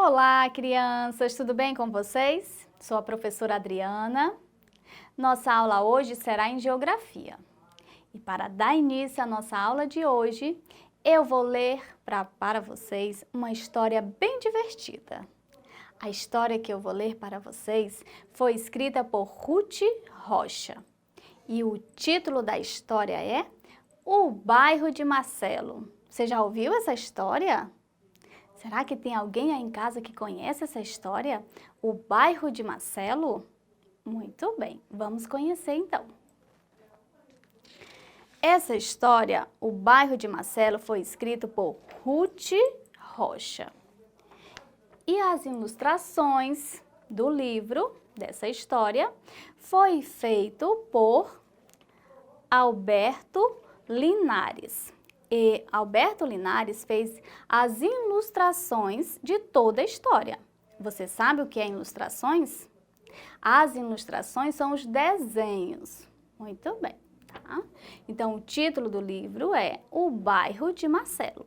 Olá, crianças, tudo bem com vocês? Sou a professora Adriana. Nossa aula hoje será em Geografia. E para dar início à nossa aula de hoje, eu vou ler para vocês uma história bem divertida. A história que eu vou ler para vocês foi escrita por Ruth Rocha. E o título da história é O Bairro de Marcelo. Você já ouviu essa história? Será que tem alguém aí em casa que conhece essa história? O Bairro de Marcelo? Muito bem, vamos conhecer então. Essa história, O Bairro de Marcelo, foi escrito por Ruth Rocha. E as ilustrações do livro dessa história foi feito por Alberto Linares. E Alberto Linares fez as ilustrações de toda a história. Você sabe o que é ilustrações? As ilustrações são os desenhos. Muito bem, tá? Então, o título do livro é O Bairro de Marcelo.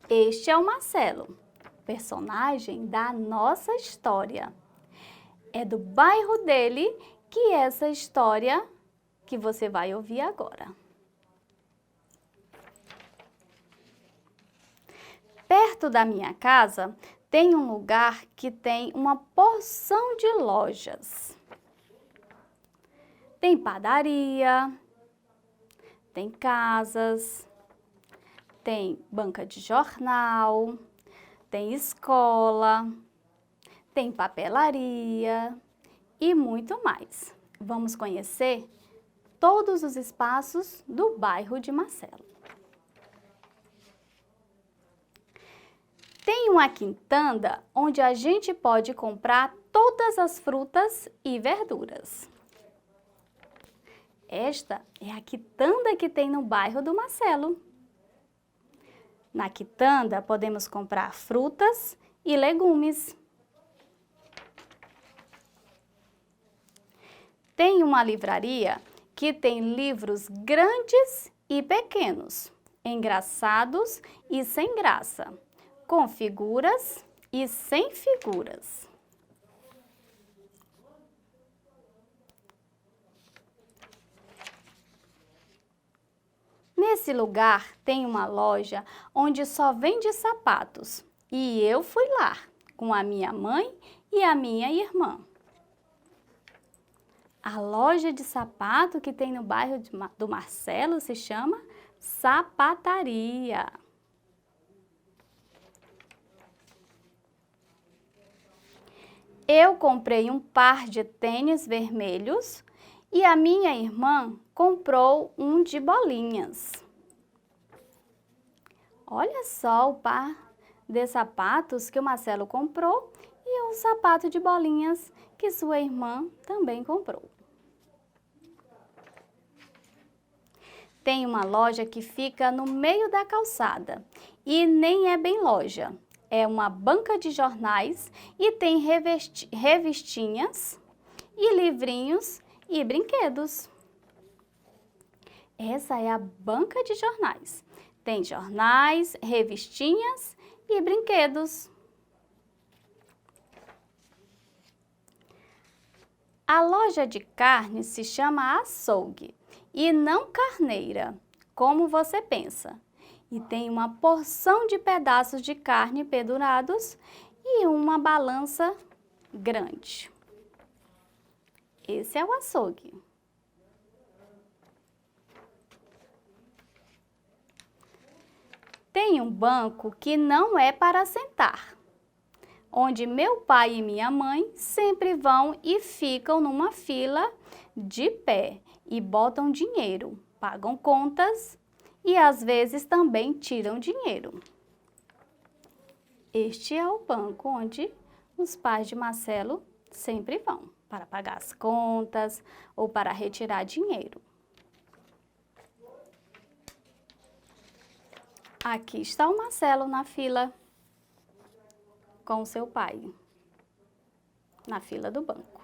Este é o Marcelo, personagem da nossa história. É do bairro dele que essa história que você vai ouvir agora. Perto da minha casa tem um lugar que tem uma porção de lojas. Tem padaria, tem casas, tem banca de jornal, tem escola, tem papelaria e muito mais. Vamos conhecer todos os espaços do bairro de Marcelo. Tem uma quitanda onde a gente pode comprar todas as frutas e verduras. Esta é a quitanda que tem no bairro do Marcelo. Na quitanda podemos comprar frutas e legumes. Tem uma livraria que tem livros grandes e pequenos, engraçados e sem graça, com figuras e sem figuras. Nesse lugar tem uma loja onde só vende sapatos e eu fui lá com a minha mãe e a minha irmã. A loja de sapato que tem no bairro do Marcelo se chama Sapataria. Eu comprei um par de tênis vermelhos e a minha irmã comprou um de bolinhas. Olha só o par de sapatos que o Marcelo comprou e um sapato de bolinhas que sua irmã também comprou. Tem uma loja que fica no meio da calçada e nem é bem loja. É uma banca de jornais e tem revistinhas e livrinhos e brinquedos. Essa é a banca de jornais. Tem jornais, revistinhas e brinquedos. A loja de carne se chama açougue e não carneira, como você pensa. E tem uma porção de pedaços de carne pendurados e uma balança grande. Esse é o açougue. Tem um banco que não é para sentar, onde meu pai e minha mãe sempre vão e ficam numa fila de pé e botam dinheiro, pagam contas e às vezes também tiram dinheiro. Este é o banco onde os pais de Marcelo sempre vão para pagar as contas ou para retirar dinheiro. Aqui está o Marcelo na fila com o seu pai, na fila do banco.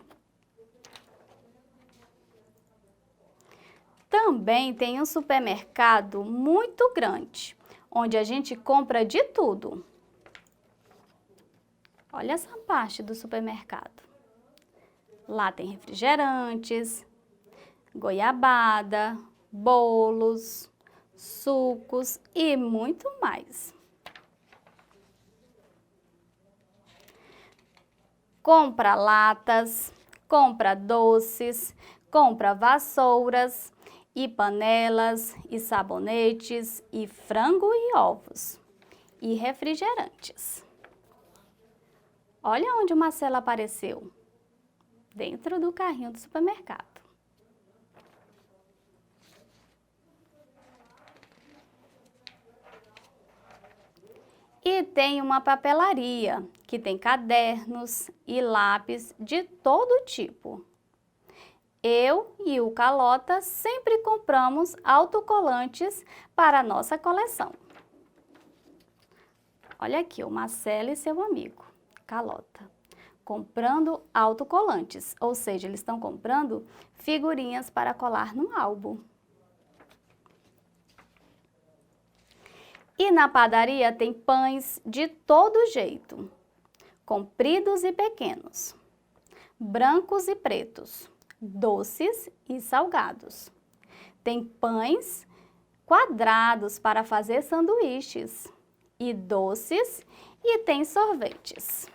Também tem um supermercado muito grande, onde a gente compra de tudo. Olha essa parte do supermercado. Lá tem refrigerantes, goiabada, bolos, sucos e muito mais. Compra latas, compra doces, compra vassouras e panelas e sabonetes e frango e ovos e refrigerantes. Olha onde o Marcelo apareceu, dentro do carrinho do supermercado. E tem uma papelaria, que tem cadernos e lápis de todo tipo. Eu e o Calota sempre compramos autocolantes para a nossa coleção. Olha aqui o Marcelo e seu amigo, Calota, comprando autocolantes, ou seja, eles estão comprando figurinhas para colar no álbum. E na padaria tem pães de todo jeito, compridos e pequenos, brancos e pretos, doces e salgados. Tem pães quadrados para fazer sanduíches e doces e tem sorvetes.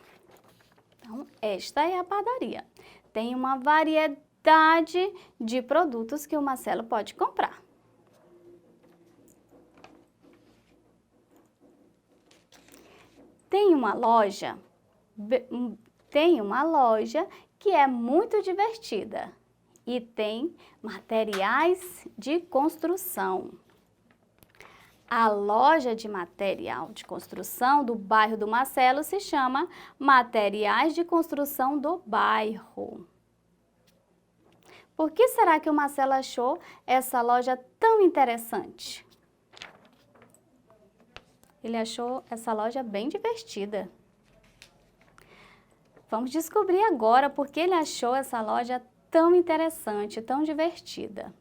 Então, esta é a padaria. Tem uma variedade de produtos que o Marcelo pode comprar. Tem uma loja que é muito divertida e tem materiais de construção. A loja de material de construção do bairro do Marcelo se chama Materiais de Construção do Bairro. Por que será que o Marcelo achou essa loja tão interessante? Ele achou essa loja bem divertida. Vamos descobrir agora por que ele achou essa loja tão interessante, tão divertida.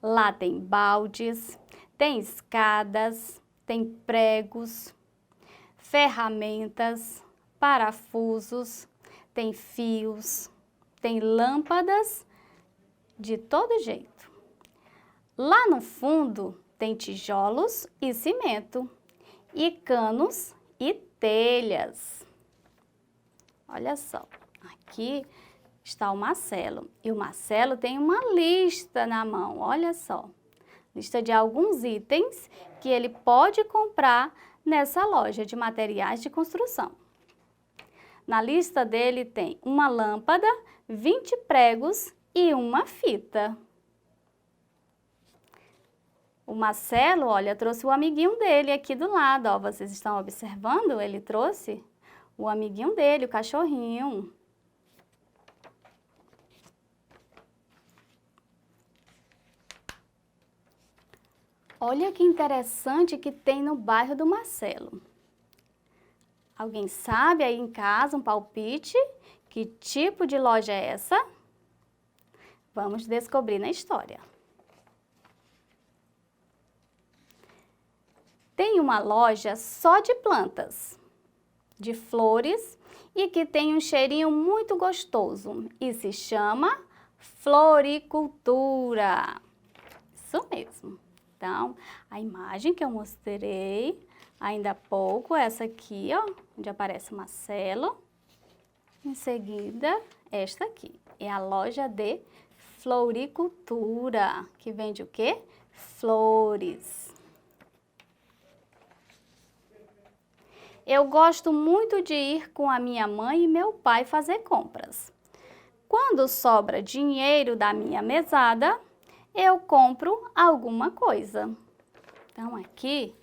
Lá tem baldes, tem escadas, tem pregos, ferramentas, parafusos, tem fios, tem lâmpadas de todo jeito. Lá no fundo tem tijolos e cimento, e canos e telhas. Olha só, aqui está o Marcelo. E o Marcelo tem uma lista na mão, olha só. Lista de alguns itens que ele pode comprar nessa loja de materiais de construção. Na lista dele tem uma lâmpada, 20 pregos e uma fita. O Marcelo, olha, trouxe o amiguinho dele aqui do lado, ó. Vocês estão observando? Ele trouxe o amiguinho dele, o cachorrinho. Olha que interessante que tem no bairro do Marcelo. Alguém sabe aí em casa, um palpite? Que tipo de loja é essa? Vamos descobrir na história. Tem uma loja só de plantas, de flores e que tem um cheirinho muito gostoso e se chama Floricultura. Isso mesmo. Então, a imagem que eu mostrei ainda há pouco, essa aqui, ó, onde aparece o Marcelo. Em seguida, esta aqui é a loja de floricultura, que vende o quê? Flores. Eu gosto muito de ir com a minha mãe e meu pai fazer compras. Quando sobra dinheiro da minha mesada, eu compro alguma coisa. Então, aqui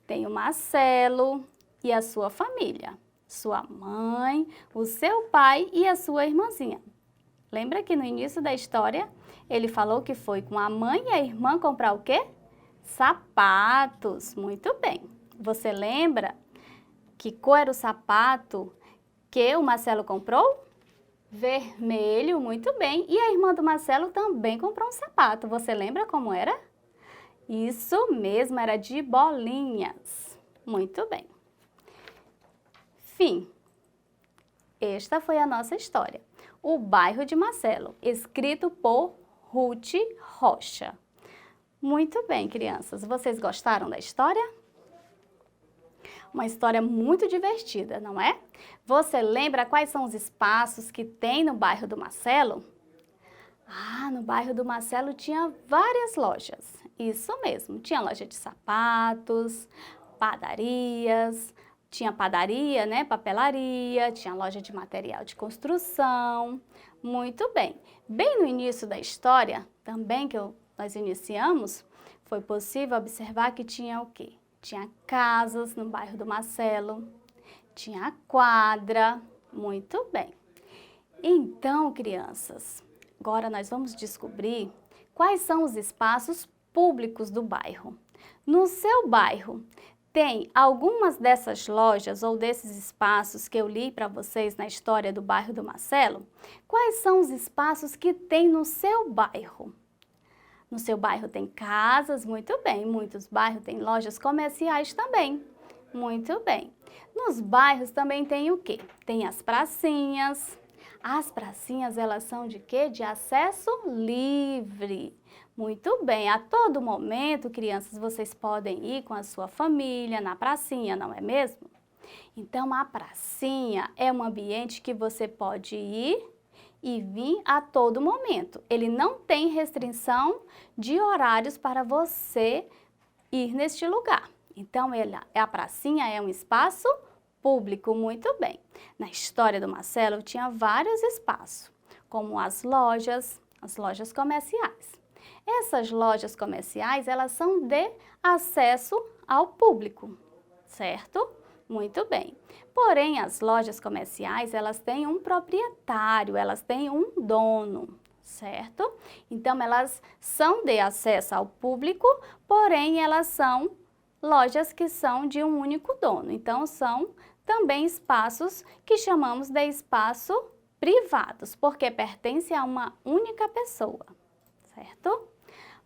tem o Marcelo e a sua família. Sua mãe, o seu pai e a sua irmãzinha. Lembra que no início da história, ele falou que foi com a mãe e a irmã comprar o quê? Sapatos. Muito bem. Você lembra que cor era o sapato que o Marcelo comprou? Vermelho, muito bem. E a irmã do Marcelo também comprou um sapato. Você lembra como era? Isso mesmo, era de bolinhas. Muito bem. Fim. Esta foi a nossa história. O Bairro de Marcelo, escrito por Ruth Rocha. Muito bem, crianças. Vocês gostaram da história? Uma história muito divertida, não é? Você lembra quais são os espaços que tem no bairro do Marcelo? Ah, no bairro do Marcelo tinha várias lojas. Isso mesmo, tinha loja de sapatos, padarias, tinha padaria, né, papelaria, tinha loja de material de construção. Muito bem. Bem no início da história, também nós iniciamos, foi possível observar que tinha o quê? Tinha casas no bairro do Marcelo, tinha quadra. Muito bem. Então, crianças, agora nós vamos descobrir quais são os espaços públicos do bairro. No seu bairro, tem algumas dessas lojas ou desses espaços que eu li para vocês na história do bairro do Marcelo? Quais são os espaços que tem no seu bairro? No seu bairro tem casas, muito bem. Muitos bairros têm lojas comerciais também. Muito bem. Nos bairros também tem o quê? Tem as pracinhas. As pracinhas, elas são de quê? De acesso livre. Muito bem. A todo momento, crianças, vocês podem ir com a sua família na pracinha, não é mesmo? Então, a pracinha é um ambiente que você pode ir e vir a todo momento. Ele não tem restrição de horários para você ir neste lugar. Então, a pracinha é um espaço público, muito bem. Na história do Marcelo, tinha vários espaços, como as lojas comerciais. Essas lojas comerciais, elas são de acesso ao público, certo? Muito bem. Porém, as lojas comerciais, elas têm um proprietário, elas têm um dono, certo? Então, elas são de acesso ao público, porém, elas são lojas que são de um único dono. Então, são também espaços que chamamos de espaço privados, porque pertencem a uma única pessoa, certo?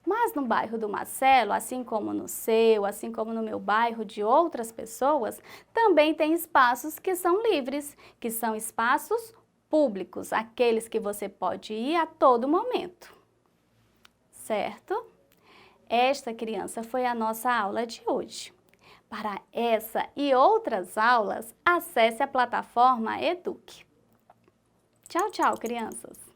Mas no bairro do Marcelo, assim como no seu, assim como no meu bairro de outras pessoas, também tem espaços que são livres, que são espaços públicos, aqueles que você pode ir a todo momento, certo? Esta, criança, foi a nossa aula de hoje. Para essa e outras aulas, acesse a plataforma Eduque. Tchau, tchau, crianças!